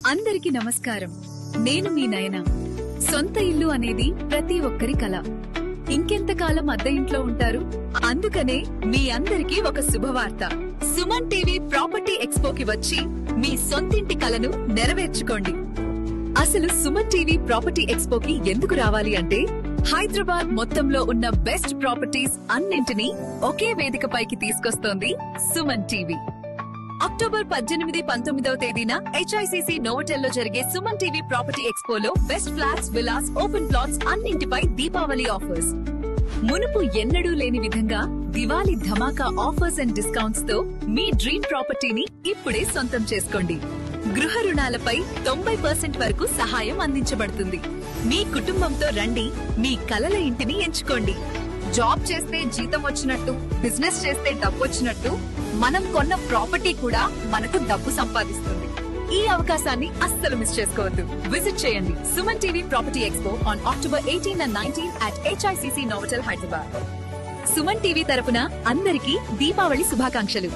అందరికీ నమస్కారం. నేను మీ నయన. సొంత ఇల్లు అనేది ప్రతి ఒక్కరి కల. ఇంకెంతకాలం అద్దె ఇంట్లో ఉంటారు? అందుకనే మీ అందరికీ ఒక శుభవార్త. సుమన్ టీవీ ప్రాపర్టీ ఎక్స్పోకి వచ్చి మీ సొంతింటి కలను నెరవేర్చుకోండి. అసలు సుమన్ టీవీ ప్రాపర్టీ ఎక్స్పోకి ఎందుకు రావాలి అంటే, హైదరాబాద్ మొత్తంలో ఉన్న బెస్ట్ ప్రాపర్టీస్ అన్నింటినీ ఒకే వేదికపైకి తీసుకొస్తోంది సుమన్ టీవీ. అక్టోబర్ 18, 19వ తేదీన HICC నోవోటెల్ లో జరిగే సుమన్ టీవీ ప్రాపర్టీ ఎక్స్పోలో best flats, villas, open plots అన్నింటిపై దీపావళి ఆఫర్స్. మునుపు ఎన్నడూ లేని విధంగా Diwali dhamaka offers and discounts తో మీ డ్రీమ్ ప్రాపర్టీని ఇప్పుడే సొంతం చేసుకోండి. గృహ రుణాలపై 90% వరకు సహాయం అందించబడుతుంది. మీ కుటుంబంతో రండి, మీ కలల ఇంటిని ఎంచుకోండి. జాబ్ చేస్తే జీతం వచ్చినట్టు, బిజినెస్ చేస్తే డబ్బు వచ్చినట్టు మనం కొన్న ప్రాపర్టీ కూడా మనకు డబ్బు సంపాదిస్తుంది. ఈ అవకాశాన్ని అస్సలు మిస్ చేసుకోవద్దు. విజిట్ చేయండి Suman TV property expo on October 18 and 19 at HICC Novotel, Hyderabad. Suman TV తరపున అందరికీ దీపావళి శుభాకాంక్షలు.